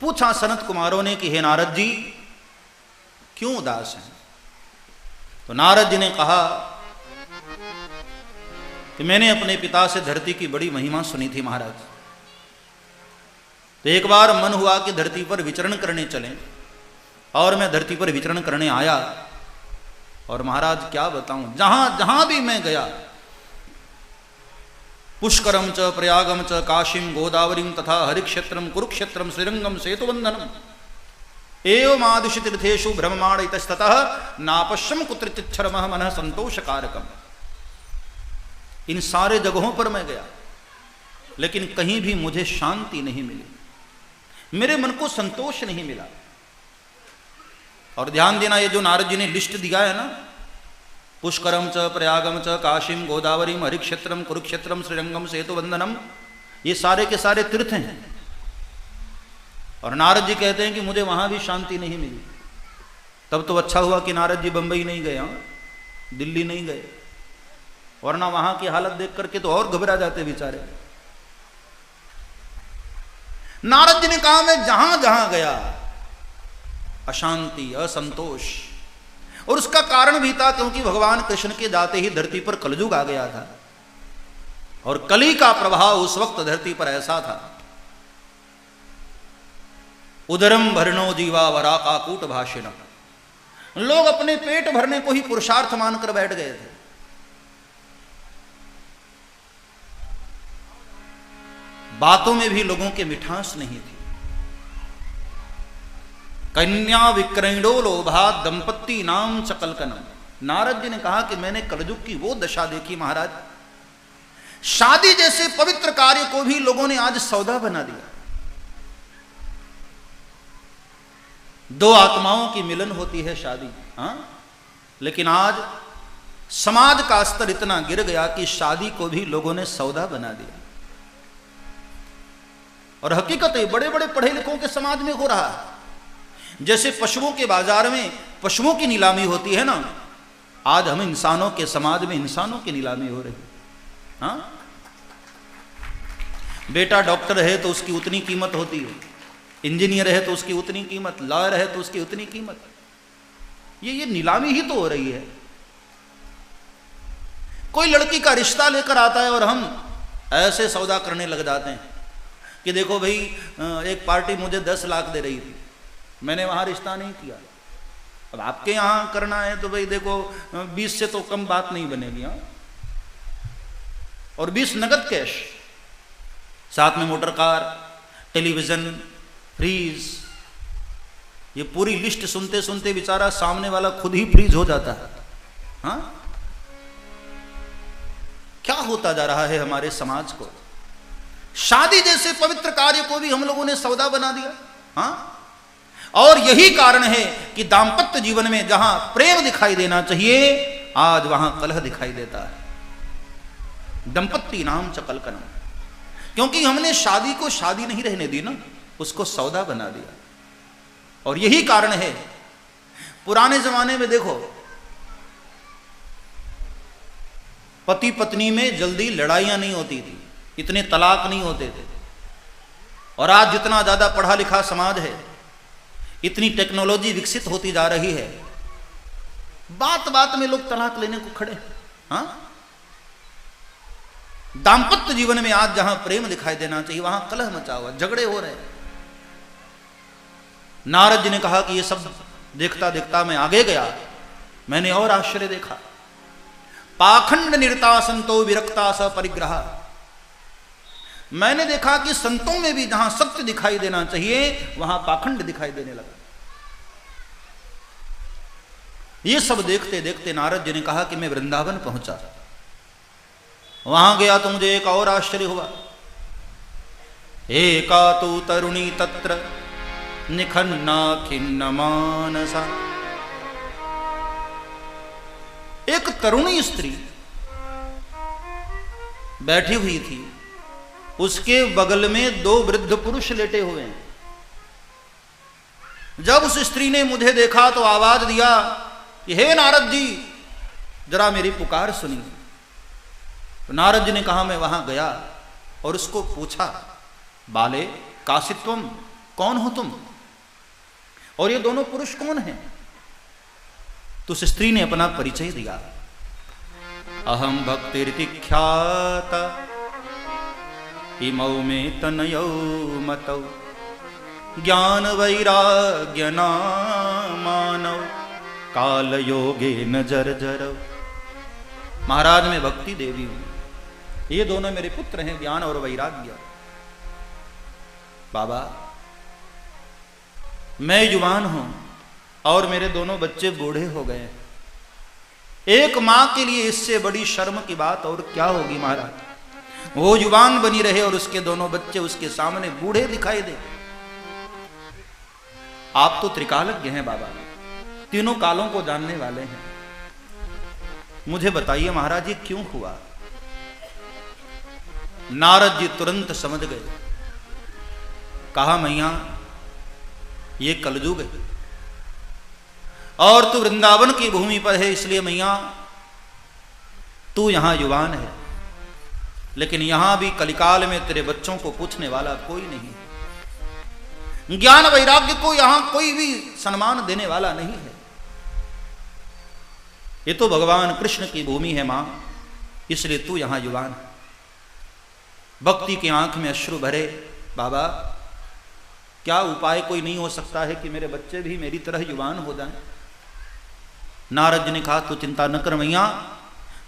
पूछा सनत कुमारों ने कि हे नारद जी क्यों उदास हैं? तो नारद जी ने कहा कि मैंने अपने पिता से धरती की बड़ी महिमा सुनी थी महाराज। तो एक बार मन हुआ कि धरती पर विचरण करने चलें, और मैं धरती पर विचरण करने आया। और महाराज क्या बताऊं, जहां जहां भी मैं गया, पुष्करम च प्रयागम च काशीम गोदावरीम तथा हरिक्षेत्रम कुरुक्षेत्रम श्रीरंगम सेतुवंदनम एवमादिश तीर्थेषु ब्रह्मांड इतस्ततः नापश्यम कुत्रचिच्छरमः मनः संतोषकारकम। इन सारे जगहों पर मैं गया, लेकिन कहीं भी मुझे शांति नहीं मिली, मेरे मन को संतोष नहीं मिला। और ध्यान देना, ये जो नारद जी ने लिस्ट दिया है ना, पुष्करम च प्रयागम च काशीम गोदावरीम हरिक्षेत्रम कुरुक्षेत्रम श्रीरंगम सेतुवंदनम, ये सारे के सारे तीर्थ हैं। और नारद जी कहते हैं कि मुझे वहां भी शांति नहीं मिली। तब तो अच्छा हुआ कि नारद जी बंबई नहीं गए, दिल्ली नहीं गए, वरना वहां की हालत देख करके तो और घबरा जाते बेचारे। नारद जी ने कहा मैं जहां जहां गया अशांति असंतोष, और उसका कारण भी था क्योंकि भगवान कृष्ण के जाते ही धरती पर कलयुग आ गया था, और कली का प्रभाव उस वक्त धरती पर ऐसा था। उदरम भरणो जीवा वरा काकूट भाषिण, लोग अपने पेट भरने को ही पुरुषार्थ मानकर बैठ गए थे। बातों में भी लोगों के मिठास नहीं थी। कन्या विक्रयणो लोभा दंपत्ति नाम चकलकनम। नारद जी ने कहा कि मैंने कलयुग की वो दशा देखी महाराज, शादी जैसे पवित्र कार्य को भी लोगों ने आज सौदा बना दिया। दो आत्माओं की मिलन होती है शादी, हाँ, लेकिन आज समाज का स्तर इतना गिर गया कि शादी को भी लोगों ने सौदा बना दिया। और हकीकत है, बड़े बड़े पढ़े लिखों के समाज में हो रहा है। जैसे पशुओं के बाजार में पशुओं की नीलामी होती है ना, आज हम इंसानों के समाज में इंसानों की नीलामी हो रही है। हाँ, बेटा डॉक्टर है तो उसकी उतनी कीमत होती है, इंजीनियर है तो उसकी उतनी कीमत, लॉयर है तो उसकी उतनी कीमत। ये नीलामी ही तो हो रही है। कोई लड़की का रिश्ता लेकर आता है और हम ऐसे सौदा करने लग जाते हैं कि देखो भाई, एक पार्टी मुझे 10 लाख दे रही थी, मैंने वहां रिश्ता नहीं किया, अब आपके यहां करना है तो भाई देखो 20 से तो कम बात नहीं बनेगी। हाँ, और 20 नगद कैश, साथ में मोटर कार, टेलीविजन, फ्रीज। ये पूरी लिस्ट सुनते सुनते बेचारा सामने वाला खुद ही फ्रीज हो जाता है। हाँ, क्या होता जा रहा है हमारे समाज को। शादी जैसे पवित्र कार्य को भी हम लोगों ने सौदा बना दिया। हाँ, और यही कारण है कि दाम्पत्य जीवन में जहां प्रेम दिखाई देना चाहिए, आज वहां कलह दिखाई देता है। दंपत्ति नाम चकलकनम, क्योंकि हमने शादी को शादी नहीं रहने दी ना, उसको सौदा बना दिया। और यही कारण है, पुराने जमाने में देखो पति पत्नी में जल्दी लड़ाइयां नहीं होती थी, इतने तलाक नहीं होते थे। और आज जितना ज्यादा पढ़ा लिखा समाज है, इतनी टेक्नोलॉजी विकसित होती जा रही है, बात बात में लोग तलाक लेने को खड़े। हाँ, दाम्पत्य जीवन में आज जहां प्रेम दिखाई देना चाहिए वहां कलह मचा हुआ, झगड़े हो रहे। नारद जी ने कहा कि ये सब देखता देखता मैं आगे गया, मैंने और आश्चर्य देखा। पाखंड निरता संतो विरक्ता स परिग्रह। मैंने देखा कि संतों में भी जहां सत्य दिखाई देना चाहिए वहां पाखंड दिखाई देने लगा। ये सब देखते देखते नारद जी ने कहा कि मैं वृंदावन पहुंचा। वहां गया तो मुझे एक और आश्चर्य हुआ। एका तु तरुणी तत्र निखन्ना खिन्न मानसा। एक तरुणी स्त्री बैठी हुई थी, उसके बगल में 2 वृद्ध पुरुष लेटे हुए हैं। जब उस स्त्री ने मुझे देखा तो आवाज दिया कि हे नारद जी, जरा मेरी पुकार सुनिए। तो नारद जी ने कहा मैं वहां गया और उसको पूछा, बाले कासित्वम, कौन हो तुम, और ये दोनों पुरुष कौन हैं? तो उस स्त्री ने अपना परिचय दिया। अहम भक्तिरिति ख्याता इमौ में तनयौ मतौ ज्ञान वैराग्य नामानौ काल योगे न जर्जरौ। महाराज मैं भक्ति देवी हूं, ये दोनों मेरे पुत्र हैं, ज्ञान और वैराग्य। बाबा मैं युवान हूं और मेरे दोनों बच्चे बूढ़े हो गए। एक मां के लिए इससे बड़ी शर्म की बात और क्या होगी महाराज। वो युवान बनी रहे और उसके दोनों बच्चे उसके सामने बूढ़े दिखाई दे। आप तो त्रिकालज्ञ हैं बाबा, तीनों कालों को जानने वाले हैं। मुझे बताइए महाराज ये क्यों हुआ? नारद जी तुरंत समझ गए। कहा मैया ये कलयुग है और तू वृंदावन की भूमि पर है, इसलिए मैया तू यहां युवान है, लेकिन यहां भी कलिकाल में तेरे बच्चों को पूछने वाला कोई नहीं। ज्ञान वैराग्य को यहां कोई भी सम्मान देने वाला नहीं है। ये तो भगवान कृष्ण की भूमि है मां, इसलिए तू यहां युवान है। भक्ति की आंख में अश्रु भरे। बाबा क्या उपाय कोई नहीं हो सकता है कि मेरे बच्चे भी मेरी तरह युवान हो जाएं? नारद जी ने कहा तू चिंता न कर मैया,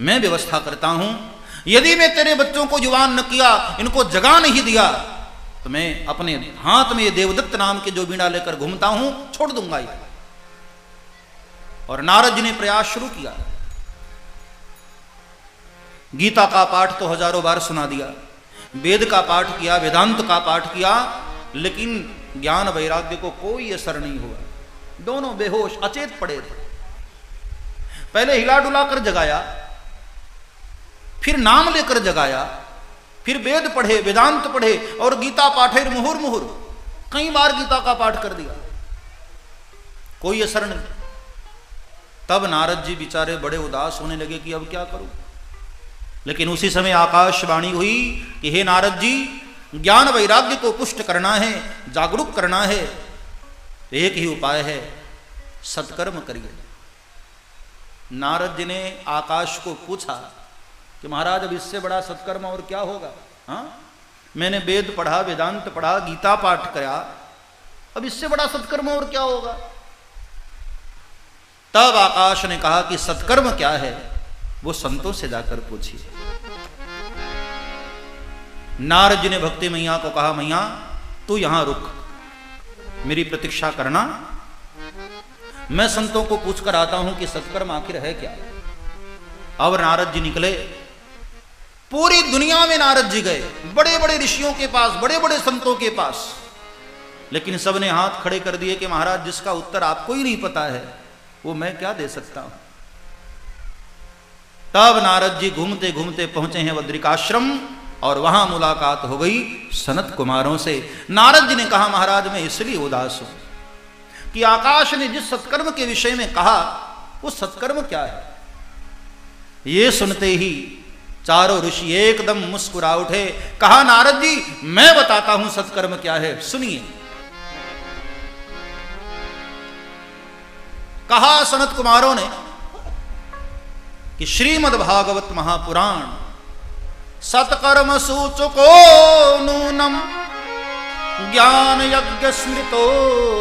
मैं व्यवस्था करता हूं। यदि मैं तेरे बच्चों को युवान न किया, इनको जगा नहीं दिया, तो मैं अपने हाथ में ये देवदत्त नाम के जो बीड़ा लेकर घूमता हूं छोड़ दूंगा ये। और नारद जी ने प्रयास शुरू किया। गीता का पाठ तो हजारों बार सुना दिया, वेद का पाठ किया, वेदांत का पाठ किया, लेकिन ज्ञान वैराग्य को कोई असर नहीं हुआ। दोनों बेहोश अचेत पड़े थे। पहले हिला डुला कर जगाया, फिर नाम लेकर जगाया, फिर वेद पढ़े, वेदांत पढ़े और गीता पाठे मुहुर मुहुर कई बार गीता का पाठ कर दिया, कोई असर नहीं। तब नारद जी बेचारे बड़े उदास होने लगे कि अब क्या करूं। लेकिन उसी समय आकाशवाणी हुई कि हे नारद जी, ज्ञान वैराग्य को पुष्ट करना है, जागरूक करना है, तो एक ही उपाय है, सत्कर्म करिए। नारद जी ने आकाश को पूछा कि महाराज अब इससे बड़ा सत्कर्म और क्या होगा? हाँ, मैंने वेद पढ़ा, वेदांत पढ़ा, गीता पाठ किया, अब इससे बड़ा सत्कर्म और क्या होगा? तब आकाश ने कहा कि सत्कर्म क्या है वो संतों से जाकर पूछिए। नारद जी ने भक्ति मैया को कहा मैया तू यहां रुक, मेरी प्रतीक्षा करना, मैं संतों को पूछकर आता हूं कि सत्कर्म आखिर है क्या। अब नारद जी निकले। पूरी दुनिया में नारद जी गए, बड़े बड़े ऋषियों के पास, बड़े बड़े संतों के पास, लेकिन सबने हाथ खड़े कर दिए कि महाराज जिसका उत्तर आपको ही नहीं पता है वो मैं क्या दे सकता हूं। तब नारद जी घूमते घूमते पहुंचे हैं बद्रिकाश्रम और वहां मुलाकात हो गई सनत कुमारों से। नारद जी ने कहा महाराज मैं इसलिए उदास हूं कि आकाश ने जिस सत्कर्म के विषय में कहा वो सत्कर्म क्या है। ये सुनते ही चारों ऋषि एकदम मुस्कुरा उठे। कहा नारद जी मैं बताता हूं सत्कर्म क्या है, सुनिए। कहा सनत कुमारों ने कि श्रीमद् भागवत महापुराण सत्कर्म सूचको नूनम ज्ञान यज्ञ स्मृतो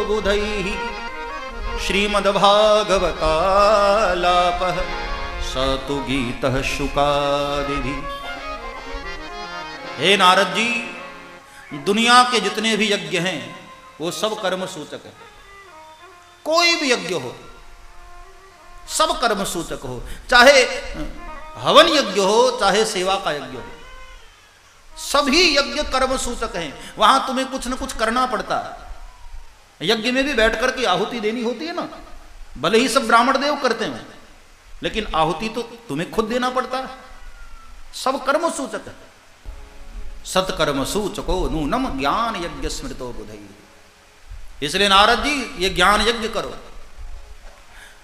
बुधैः श्रीमद् भागवतालापः सतु गीतः शुकादिभिः। हे नारद जी, दुनिया के जितने भी यज्ञ हैं वो सब कर्म सूचक है। कोई भी यज्ञ हो सब कर्म सूचक हो, चाहे हवन यज्ञ हो चाहे सेवा का यज्ञ हो, सभी यज्ञ कर्म सूचक हैं। वहां तुम्हें कुछ न कुछ करना पड़ता है। यज्ञ में भी बैठ करके आहुति देनी होती है ना, भले ही सब ब्राह्मण देव करते हैं लेकिन आहुति तो तुम्हें खुद देना पड़ता है। सब कर्म सूचक है। सत्कर्म सूचको नूनम ज्ञान यज्ञ स्मृतो बुधैः। इसलिए नारद जी ये ज्ञान यज्ञ करो।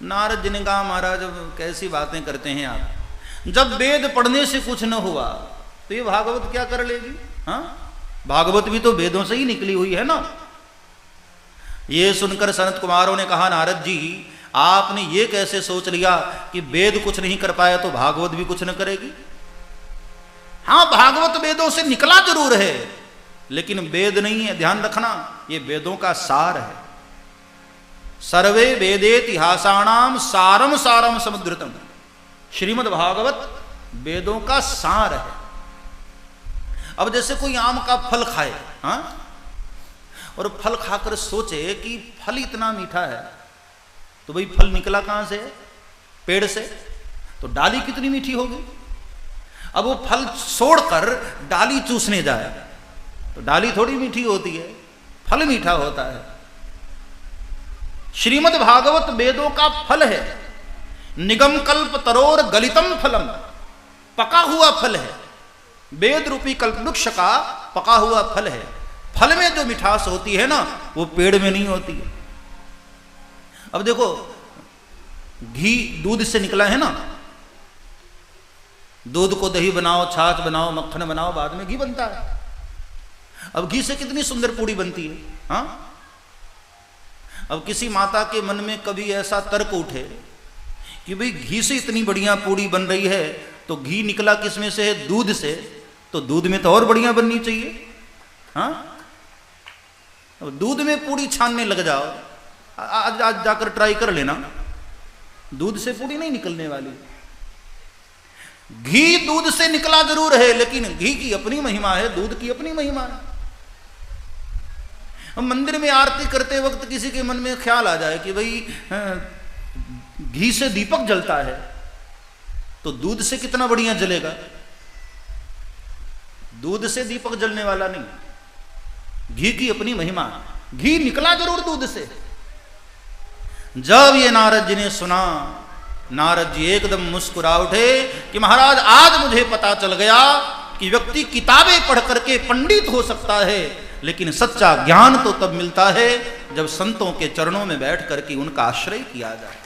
नारद जी ने कहा महाराज कैसी बातें करते हैं आप, जब वेद पढ़ने से कुछ न हुआ तो ये भागवत क्या कर लेगी। हाँ, भागवत भी तो वेदों से ही निकली हुई है ना। ये सुनकर सनत कुमारों ने कहा, नारद जी आपने ये कैसे सोच लिया कि वेद कुछ नहीं कर पाया तो भागवत भी कुछ न करेगी? हाँ, भागवत वेदों से निकला जरूर है, लेकिन वेद नहीं है, ध्यान रखना, ये वेदों का सार है। सर्वे वेदेतिहासाणाम सारम सारम समुद्रतम। श्रीमद् भागवत वेदों का सार है। अब जैसे कोई आम का फल खाए, हाँ, और फल खाकर सोचे कि फल इतना मीठा है, तो भाई फल निकला कहां से? पेड़ से। तो डाली कितनी मीठी होगी? अब वो फल छोड़कर डाली चूसने जाए तो डाली थोड़ी मीठी होती है, फल मीठा होता है। श्रीमद् भागवत वेदों का फल है। निगम कल्प तरोर गलितम फलम, पका हुआ फल है। वेद रूपी कल्प वृक्ष का पका हुआ फल है। फल में जो मिठास होती है ना, वो पेड़ में नहीं होती है। अब देखो, घी दूध से निकला है ना, दूध को दही बनाओ, छाछ बनाओ, मक्खन बनाओ, बाद में घी बनता है। अब घी से कितनी सुंदर पूड़ी बनती है, हाँ। अब किसी माता के मन में कभी ऐसा तर्क उठे कि भाई घी से इतनी बढ़िया पूड़ी बन रही है, तो घी निकला किसमें से है? दूध से, तो दूध में तो और बढ़िया बननी चाहिए, हाँ। अब दूध में पूड़ी छानने लग जाओ, आज जाकर ट्राई कर लेना, दूध से पूड़ी नहीं निकलने वाली। घी दूध से निकला जरूर है, लेकिन घी की अपनी महिमा है, दूध की अपनी महिमा है। अब मंदिर में आरती करते वक्त किसी के मन में ख्याल आ जाए कि भाई घी से दीपक जलता है, तो दूध से कितना बढ़िया जलेगा? दूध से दीपक जलने वाला नहीं, घी की अपनी महिमा। घी निकला जरूर दूध से। जब ये नारद जी ने सुना, नारद जी एकदम मुस्कुरा उठे कि महाराज आज मुझे पता चल गया कि व्यक्ति किताबें पढ़ करके पंडित हो सकता है, लेकिन सच्चा ज्ञान तो तब मिलता है जब संतों के चरणों में बैठ करके उनका आश्रय किया जाए।